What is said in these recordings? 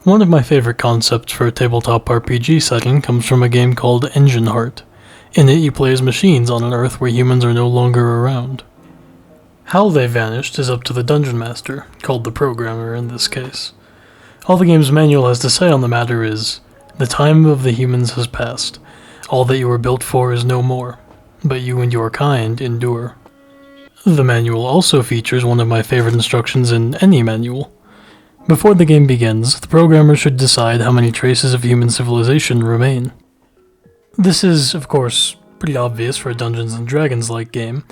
One of my favorite concepts for a tabletop RPG setting comes from a game called Engine Heart. In it, you play as machines on an Earth where humans are no longer around. How they vanished is up to the dungeon master, called the programmer in this case. All the game's manual has to say on the matter is, "The time of the humans has passed. All that you were built for is no more, but you and your kind endure." The manual also features one of my favorite instructions in any manual. Before the game begins, the programmer should decide how many traces of human civilization remain. This is, of course, pretty obvious for a Dungeons & Dragons-like game.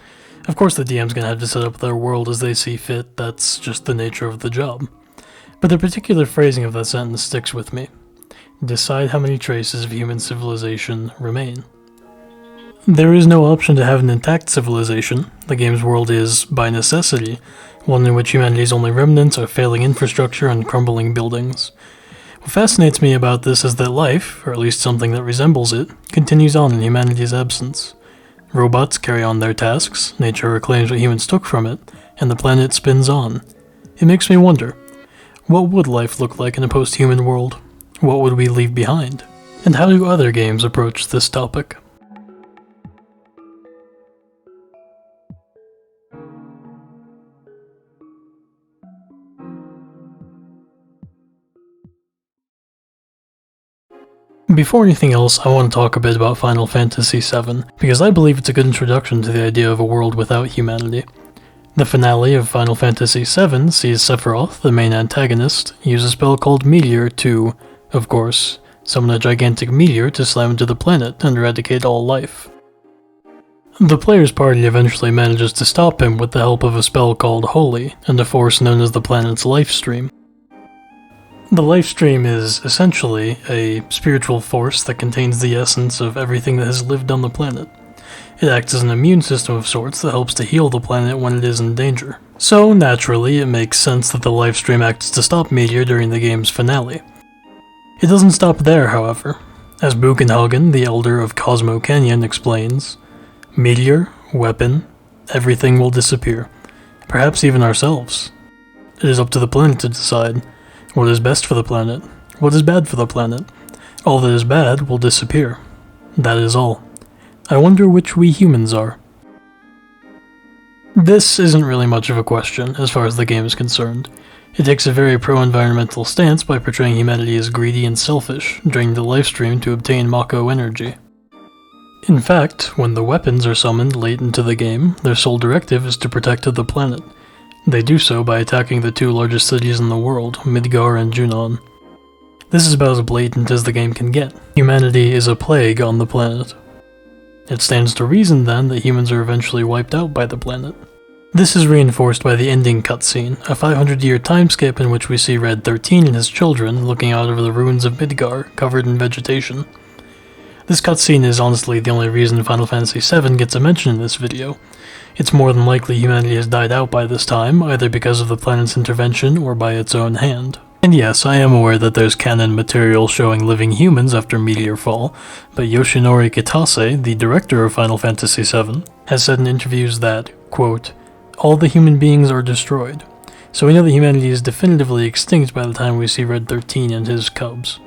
Of course the DM's gonna have to set up their world as they see fit, that's just the nature of the job. But the particular phrasing of that sentence sticks with me. Decide how many traces of human civilization remain. There is no option to have an intact civilization. The game's world is, by necessity, one in which humanity's only remnants are failing infrastructure and crumbling buildings. What fascinates me about this is that life, or at least something that resembles it, continues on in humanity's absence. Robots carry on their tasks, nature reclaims what humans took from it, and the planet spins on. It makes me wonder, what would life look like in a post-human world? What would we leave behind? And how do other games approach this topic? Before anything else, I want to talk a bit about Final Fantasy VII, because I believe it's a good introduction to the idea of a world without humanity. The finale of Final Fantasy VII sees Sephiroth, the main antagonist, use a spell called Meteor to, of course, summon a gigantic meteor to slam into the planet and eradicate all life. The player's party eventually manages to stop him with the help of a spell called Holy, and a force known as the planet's lifestream. The lifestream is, essentially, a spiritual force that contains the essence of everything that has lived on the planet. It acts as an immune system of sorts that helps to heal the planet when it is in danger. So, naturally, it makes sense that the lifestream acts to stop Meteor during the game's finale. It doesn't stop there, however. As Buchenhagen, the Elder of Cosmo Canyon, explains, Meteor, weapon, everything will disappear. Perhaps even ourselves. It is up to the planet to decide. What is best for the planet? What is bad for the planet? All that is bad will disappear. That is all. I wonder which we humans are. This isn't really much of a question, as far as the game is concerned. It takes a very pro-environmental stance by portraying humanity as greedy and selfish, draining the lifestream to obtain Mako energy. In fact, when the weapons are summoned late into the game, their sole directive is to protect the planet. They do so by attacking the two largest cities in the world, Midgar and Junon. This is about as blatant as the game can get. Humanity is a plague on the planet. It stands to reason then that humans are eventually wiped out by the planet. This is reinforced by the ending cutscene, a 500-year timeskip in which we see Red 13 and his children looking out over the ruins of Midgar, covered in vegetation. This cutscene is honestly the only reason Final Fantasy VII gets a mention in this video. It's more than likely humanity has died out by this time, either because of the planet's intervention or by its own hand. And yes, I am aware that there's canon material showing living humans after Meteor Fall, but Yoshinori Kitase, the director of Final Fantasy VII, has said in interviews that, quote, all the human beings are destroyed, so we know that humanity is definitively extinct by the time we see Red 13 and his cubs.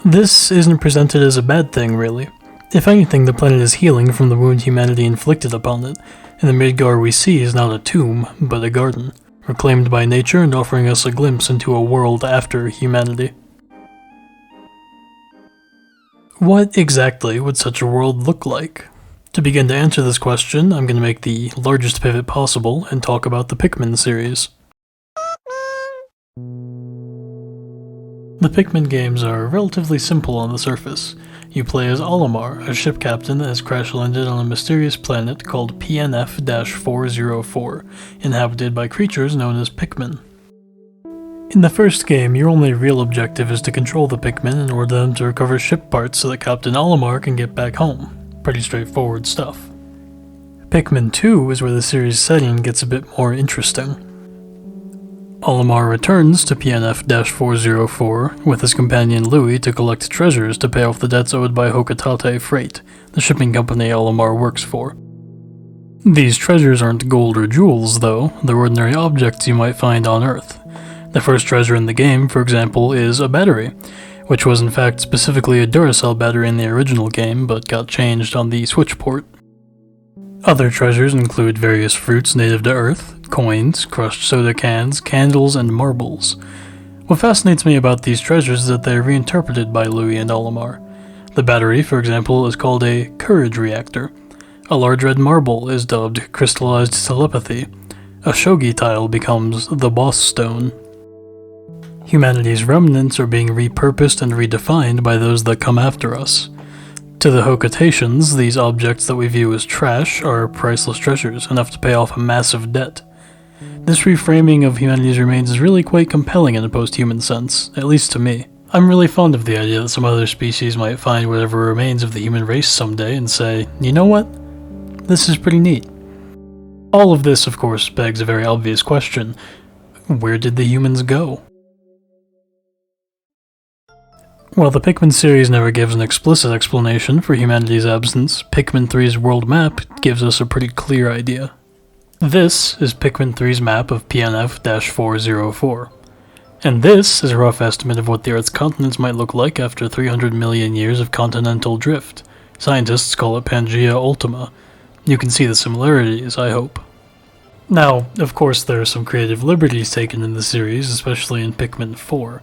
This isn't presented as a bad thing, really. If anything, the planet is healing from the wound humanity inflicted upon it, and the Midgar we see is not a tomb, but a garden, reclaimed by nature and offering us a glimpse into a world after humanity. What exactly would such a world look like? To begin to answer this question, I'm going to make the largest pivot possible and talk about the Pikmin series. The Pikmin games are relatively simple on the surface. You play as Olimar, a ship captain that has crash-landed on a mysterious planet called PNF-404, inhabited by creatures known as Pikmin. In the first game, your only real objective is to control the Pikmin in order for them to recover ship parts so that Captain Olimar can get back home. Pretty straightforward stuff. Pikmin 2 is where the series setting gets a bit more interesting. Olimar returns to PNF-404 with his companion Louis to collect treasures to pay off the debts owed by Hokotate Freight, the shipping company Olimar works for. These treasures aren't gold or jewels, though. They're ordinary objects you might find on Earth. The first treasure in the game, for example, is a battery, which was in fact specifically a Duracell battery in the original game, but got changed on the Switch port. Other treasures include various fruits native to Earth, coins, crushed soda cans, candles, and marbles. What fascinates me about these treasures is that they are reinterpreted by Louis and Olimar. The battery, for example, is called a courage reactor. A large red marble is dubbed crystallized telepathy. A shogi tile becomes the boss stone. Humanity's remnants are being repurposed and redefined by those that come after us. To the Hokatations, these objects that we view as trash are priceless treasures, enough to pay off a massive debt. This reframing of humanity's remains is really quite compelling in a post-human sense, at least to me. I'm really fond of the idea that some other species might find whatever remains of the human race someday and say, you know what? This is pretty neat. All of this, of course, begs a very obvious question. Where did the humans go? While the Pikmin series never gives an explicit explanation for humanity's absence, Pikmin 3's world map gives us a pretty clear idea. This is Pikmin 3's map of PNF-404. And this is a rough estimate of what the Earth's continents might look like after 300 million years of continental drift. Scientists call it Pangea Ultima. You can see the similarities, I hope. Now, of course, there are some creative liberties taken in the series, especially in Pikmin 4.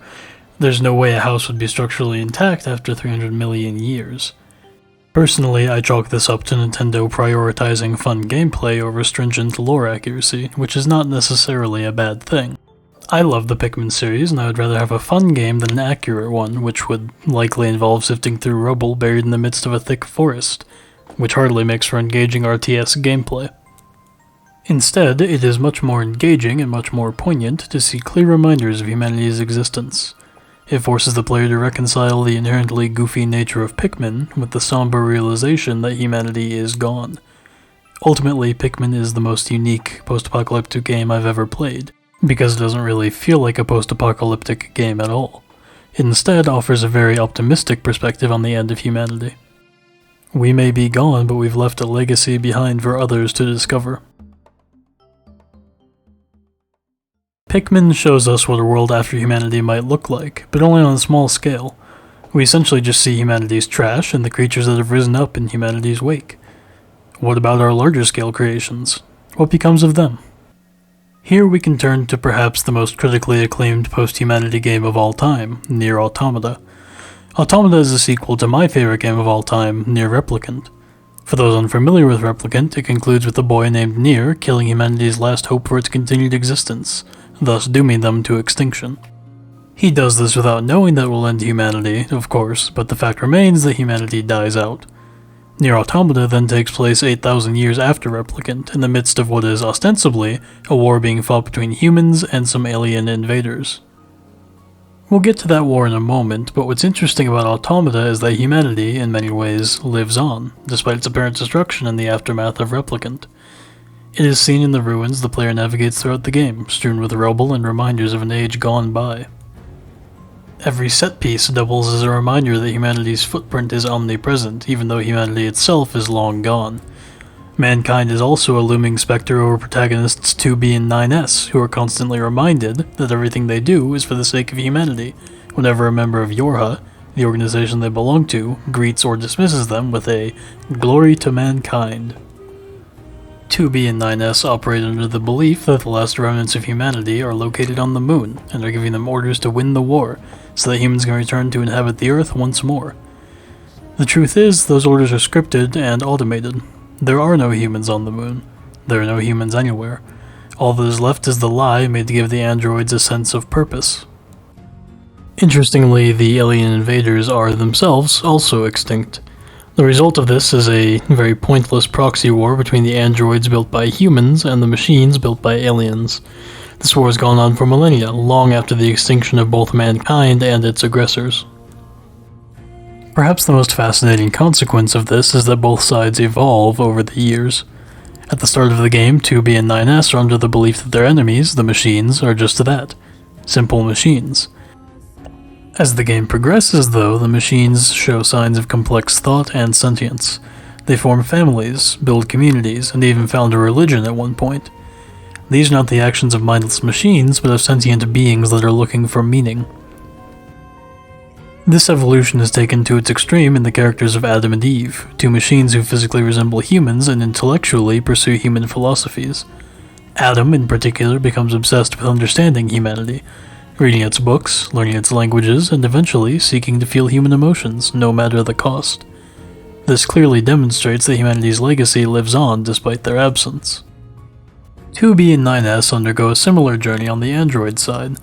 There's no way a house would be structurally intact after 300 million years. Personally, I chalk this up to Nintendo prioritizing fun gameplay over stringent lore accuracy, which is not necessarily a bad thing. I love the Pikmin series, and I would rather have a fun game than an accurate one, which would likely involve sifting through rubble buried in the midst of a thick forest, which hardly makes for engaging RTS gameplay. Instead, it is much more engaging and much more poignant to see clear reminders of humanity's existence. It forces the player to reconcile the inherently goofy nature of Pikmin with the somber realization that humanity is gone. Ultimately, Pikmin is the most unique post-apocalyptic game I've ever played, because it doesn't really feel like a post-apocalyptic game at all. It instead offers a very optimistic perspective on the end of humanity. We may be gone, but we've left a legacy behind for others to discover. Pikmin shows us what a world after humanity might look like, but only on a small scale. We essentially just see humanity's trash and the creatures that have risen up in humanity's wake. What about our larger scale creations? What becomes of them? Here we can turn to perhaps the most critically acclaimed post-humanity game of all time, NieR Automata. Automata is a sequel to my favorite game of all time, NieR Replicant. For those unfamiliar with Replicant, it concludes with a boy named NieR killing humanity's last hope for its continued existence, thus dooming them to extinction. He does this without knowing that it will end humanity, of course, but the fact remains that humanity dies out. NieR Automata then takes place 8,000 years after Replicant, in the midst of what is ostensibly a war being fought between humans and some alien invaders. We'll get to that war in a moment, but what's interesting about Automata is that humanity, in many ways, lives on, despite its apparent destruction in the aftermath of Replicant. It is seen in the ruins the player navigates throughout the game, strewn with rubble and reminders of an age gone by. Every set piece doubles as a reminder that humanity's footprint is omnipresent, even though humanity itself is long gone. Mankind is also a looming specter over protagonists 2B and 9S, who are constantly reminded that everything they do is for the sake of humanity, whenever a member of Yorha, the organization they belong to, greets or dismisses them with a "Glory to mankind." 2B and 9S operate under the belief that the last remnants of humanity are located on the moon, and are giving them orders to win the war, so that humans can return to inhabit the Earth once more. The truth is, those orders are scripted and automated. There are no humans on the moon. There are no humans anywhere. All that is left is the lie made to give the androids a sense of purpose. Interestingly, the alien invaders are themselves also extinct. The result of this is a very pointless proxy war between the androids built by humans and the machines built by aliens. This war has gone on for millennia, long after the extinction of both mankind and its aggressors. Perhaps the most fascinating consequence of this is that both sides evolve over the years. At the start of the game, 2B and 9S are under the belief that their enemies, the machines, are just that, simple machines. As the game progresses, though, the machines show signs of complex thought and sentience. They form families, build communities, and even found a religion at one point. These are not the actions of mindless machines, but of sentient beings that are looking for meaning. This evolution is taken to its extreme in the characters of Adam and Eve, two machines who physically resemble humans and intellectually pursue human philosophies. Adam, in particular, becomes obsessed with understanding humanity, reading its books, learning its languages, and eventually seeking to feel human emotions, no matter the cost. This clearly demonstrates that humanity's legacy lives on despite their absence. 2B and 9S undergo a similar journey on the Android side.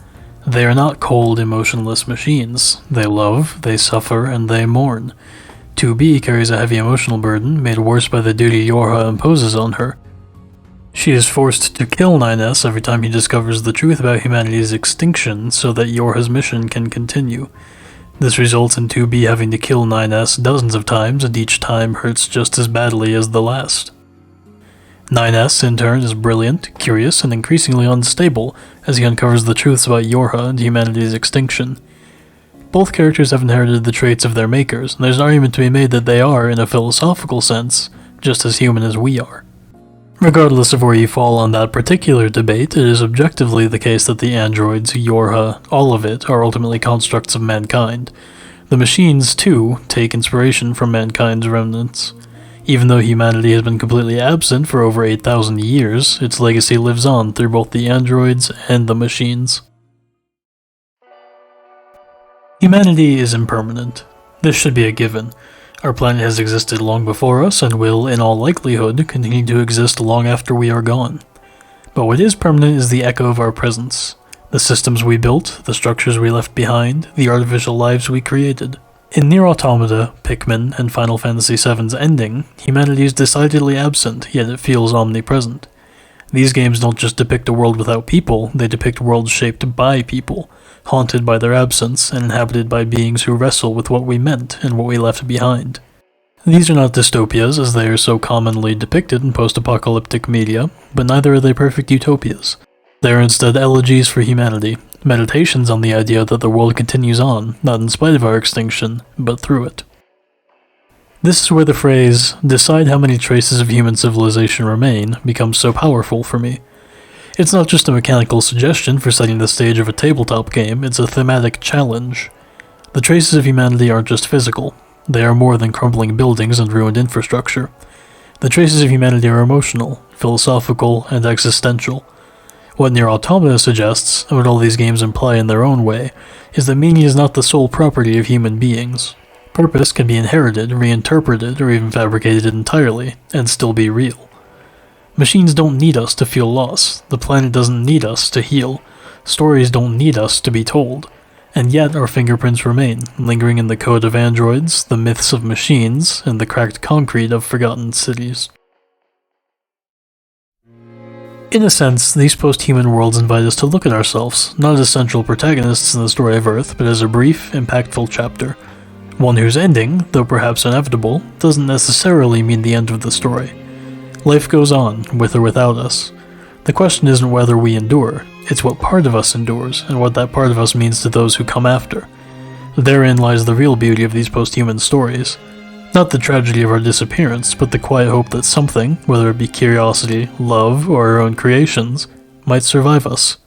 They are not cold, emotionless machines. They love, they suffer, and they mourn. 2B carries a heavy emotional burden, made worse by the duty Yorha imposes on her. She is forced to kill 9S every time he discovers the truth about humanity's extinction so that Yorha's mission can continue. This results in 2B having to kill 9S dozens of times, and each time hurts just as badly as the last. 9S, in turn, is brilliant, curious, and increasingly unstable as he uncovers the truths about Yorha and humanity's extinction. Both characters have inherited the traits of their makers, and there's an argument to be made that they are, in a philosophical sense, just as human as we are. Regardless of where you fall on that particular debate, it is objectively the case that the androids, Yorha, all of it, are ultimately constructs of mankind. The machines, too, take inspiration from mankind's remnants. Even though humanity has been completely absent for over 8,000 years, its legacy lives on through both the androids and the machines. Humanity is impermanent. This should be a given. Our planet has existed long before us and will, in all likelihood, continue to exist long after we are gone. But what is permanent is the echo of our presence. The systems we built, the structures we left behind, the artificial lives we created. In NieR Automata, Pikmin, and Final Fantasy VII's ending, humanity is decidedly absent, yet it feels omnipresent. These games don't just depict a world without people, they depict worlds shaped by people, haunted by their absence, and inhabited by beings who wrestle with what we meant and what we left behind. These are not dystopias, as they are so commonly depicted in post-apocalyptic media, but neither are they perfect utopias. They are instead elegies for humanity, meditations on the idea that the world continues on, not in spite of our extinction, but through it. This is where the phrase, "decide how many traces of human civilization remain," becomes so powerful for me. It's not just a mechanical suggestion for setting the stage of a tabletop game, it's a thematic challenge. The traces of humanity aren't just physical. They are more than crumbling buildings and ruined infrastructure. The traces of humanity are emotional, philosophical, and existential. What NieR Automata suggests, and what all these games imply in their own way, is that meaning is not the sole property of human beings. Purpose can be inherited, reinterpreted, or even fabricated entirely, and still be real. Machines don't need us to feel loss, the planet doesn't need us to heal, stories don't need us to be told, and yet our fingerprints remain, lingering in the code of androids, the myths of machines, and the cracked concrete of forgotten cities. In a sense, these post-human worlds invite us to look at ourselves, not as central protagonists in the story of Earth, but as a brief, impactful chapter. One whose ending, though perhaps inevitable, doesn't necessarily mean the end of the story. Life goes on, with or without us. The question isn't whether we endure, it's what part of us endures, and what that part of us means to those who come after. Therein lies the real beauty of these post-human stories. Not the tragedy of our disappearance, but the quiet hope that something, whether it be curiosity, love, or our own creations, might survive us.